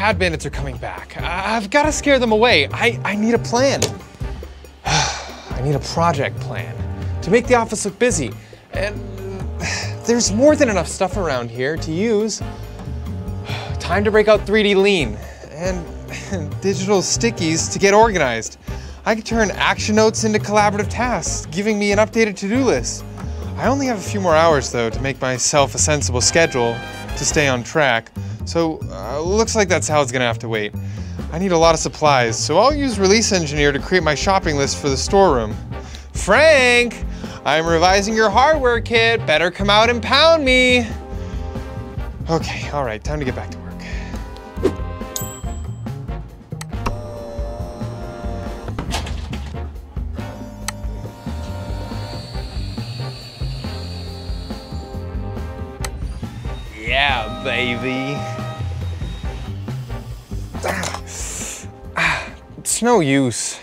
CAD bandits are coming back. I've got to scare them away. I need a plan. I need a project plan to make the office look busy. And there's more than enough stuff around here to use. Time to break out 3D Lean and digital stickies to get organized. I can turn action notes into collaborative tasks, giving me an updated to-do list. I only have a few more hours though to make myself a sensible schedule to stay on track. So looks like that's how it's gonna have to wait. I need a lot of supplies, so I'll use Release Engineer to create my shopping list for the storeroom. Frank, I'm revising your hardware kit. Better come out and pound me. Okay, all right, time to get back to work. Yeah, baby. It's no use.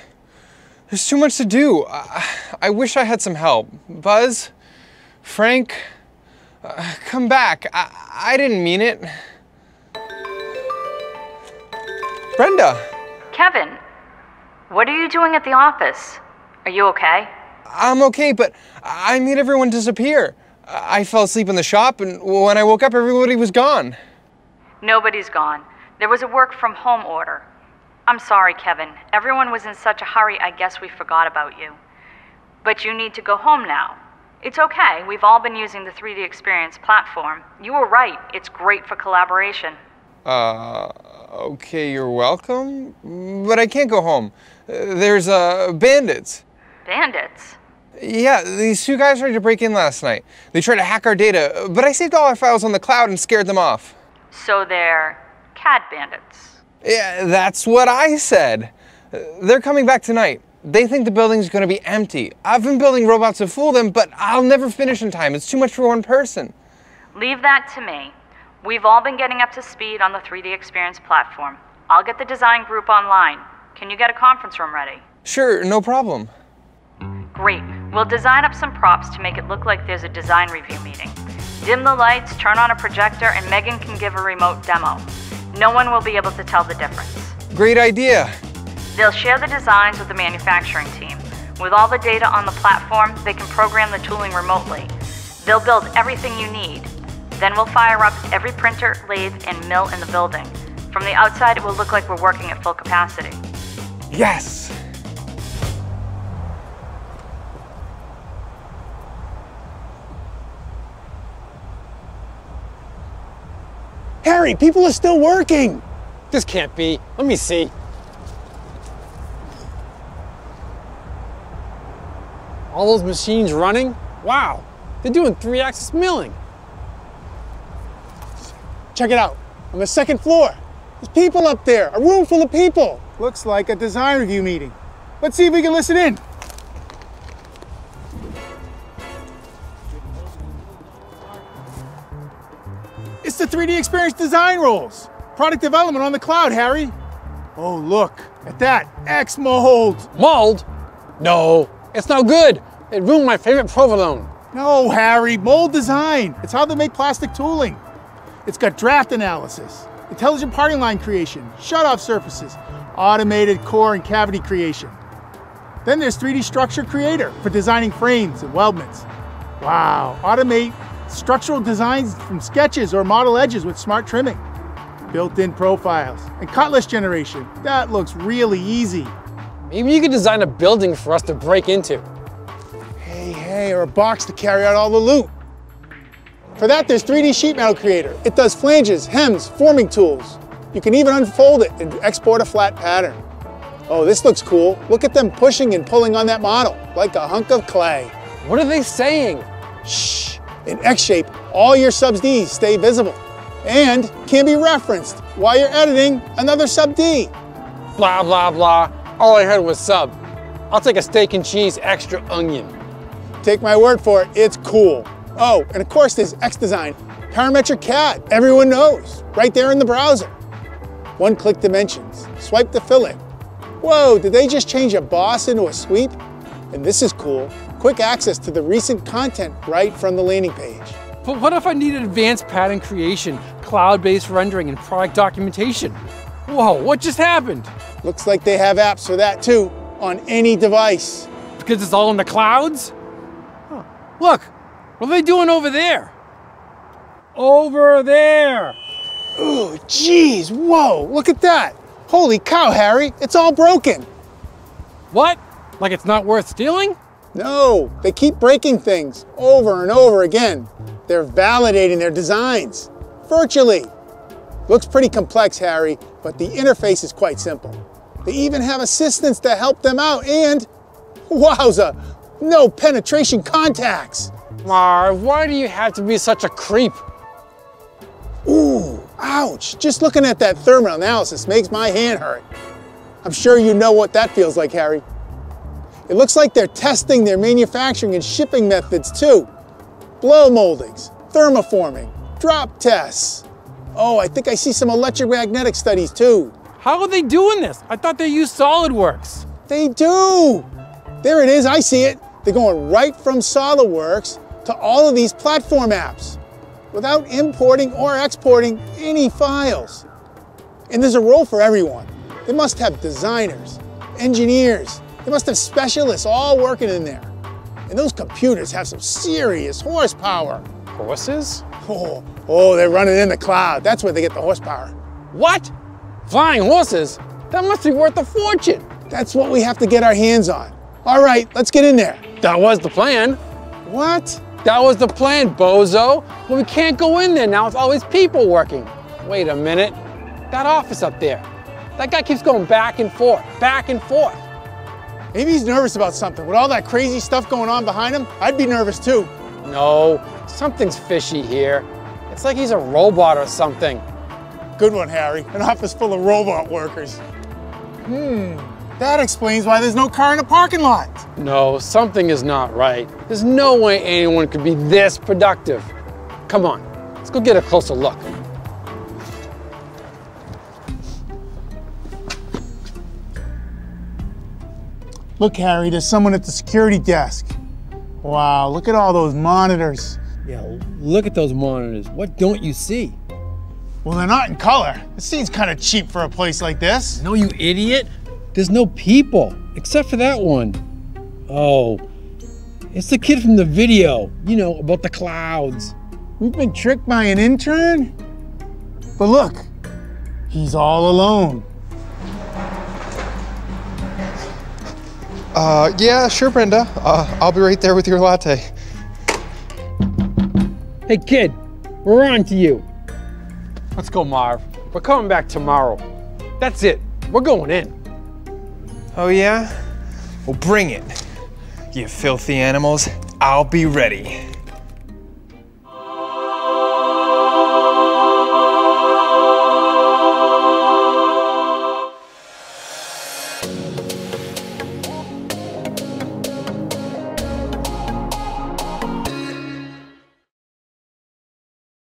There's too much to do. I wish I had some help. Buzz, Frank, come back. I didn't mean it. Brenda. Kevin, what are you doing at the office? Are you okay? I'm okay, but I made everyone disappear. I fell asleep in the shop, and when I woke up, everybody was gone. Nobody's gone. There was a work from home order. I'm sorry, Kevin. Everyone was in such a hurry, I guess we forgot about you. But you need to go home now. It's okay. We've all been using the 3DEXPERIENCE platform. You were right. It's great for collaboration. Okay, you're welcome. But I can't go home. There's, bandits. Bandits? Yeah, these two guys tried to break in last night. They tried to hack our data, but I saved all our files on the cloud and scared them off. So they're CAD bandits? Yeah, that's what I said. They're coming back tonight. They think the building's gonna be empty. I've been building robots to fool them, but I'll never finish in time. It's too much for one person. Leave that to me. We've all been getting up to speed on the 3DEXPERIENCE platform. I'll get the design group online. Can you get a conference room ready? Sure, no problem. Great. We'll design up some props to make it look like there's a design review meeting. Dim the lights, turn on a projector, and Megan can give a remote demo. No one will be able to tell the difference. Great idea. They'll share the designs with the manufacturing team. With all the data on the platform, they can program the tooling remotely. They'll build everything you need. Then we'll fire up every printer, lathe, and mill in the building. From the outside, it will look like we're working at full capacity. Yes! Harry, people are still working! This can't be. Let me see. All those machines running? Wow, they're doing 3-axis milling. Check it out. On the second floor. There's people up there. A room full of people. Looks like a design review meeting. Let's see if we can listen in. It's the 3DEXPERIENCE design roles. Product development on the cloud, Harry. Oh, look at that. X mold. Mold? No, it's no good. It ruined my favorite provolone. No, Harry, mold design. It's how they make plastic tooling. It's got draft analysis, intelligent parting line creation, shutoff surfaces, automated core and cavity creation. Then there's 3D Structure Creator for designing frames and weldments. Wow, automate structural designs from sketches or model edges with smart trimming. Built-in profiles and cut list generation. That looks really easy. Maybe you could design a building for us to break into. Hey, or a box to carry out all the loot. For that, there's 3D Sheet Metal Creator. It does flanges, hems, forming tools. You can even unfold it and export a flat pattern. Oh, this looks cool. Look at them pushing and pulling on that model, like a hunk of clay. What are they saying? Shh. In X shape, all your subs Ds stay visible and can be referenced while you're editing another sub D. Blah, blah, blah. All I heard was sub. I'll take a steak and cheese extra onion. Take my word for it, it's cool. Oh, and of course there's X Design, parametric CAD, everyone knows, right there in the browser. One-click dimensions, swipe to fill in. Whoa, did they just change a boss into a sweep? And this is cool, quick access to the recent content right from the landing page. But what if I needed advanced pattern creation, cloud-based rendering, and product documentation? Whoa, what just happened? Looks like they have apps for that too, on any device. Because it's all in the clouds? Huh. Look, what are they doing over there? Over there! Ooh, geez, whoa, look at that. Holy cow, Harry, it's all broken. What? Like it's not worth stealing? No, they keep breaking things over and over again. They're validating their designs, virtually. Looks pretty complex, Harry, but the interface is quite simple. They even have assistants to help them out and, wowza, no penetration contacts. Marv, why do you have to be such a creep? Ooh, ouch. Just looking at that thermal analysis makes my hand hurt. I'm sure you know what that feels like, Harry. It looks like they're testing their manufacturing and shipping methods too. Blow moldings, thermoforming, drop tests. Oh, I think I see some electromagnetic studies too. How are they doing this? I thought they used SolidWorks. They do. There it is, I see it. They're going right from SolidWorks to all of these platform apps without importing or exporting any files. And there's a role for everyone. They must have designers, engineers, they must have specialists all working in there. And those computers have some serious horsepower. Horses? Oh, they're running in the cloud. That's where they get the horsepower. What? Flying horses? That must be worth a fortune. That's what we have to get our hands on. All right, let's get in there. That was the plan. What? That was the plan, bozo. But we can't go in there now with all these people working. Wait a minute. That office up there. That guy keeps going back and forth, back and forth. Maybe he's nervous about something. With all that crazy stuff going on behind him, I'd be nervous too. No, something's fishy here. It's like he's a robot or something. Good one, Harry. An office full of robot workers. That explains why there's no car in the parking lot. No, something is not right. There's no way anyone could be this productive. Come on, let's go get a closer look. Look, Harry, there's someone at the security desk. Wow, look at all those monitors. Yeah, look at those monitors. What don't you see? Well, they're not in color. It seems kind of cheap for a place like this. No, you idiot. There's no people, except for that one. Oh, it's the kid from the video, you know, about the clouds. We've been tricked by an intern? But look, he's all alone. Yeah, sure, Brenda. I'll be right there with your latte. Hey kid, we're on to you. Let's go, Marv. We're coming back tomorrow. That's it, we're going in. Oh yeah? Well, bring it. You filthy animals, I'll be ready.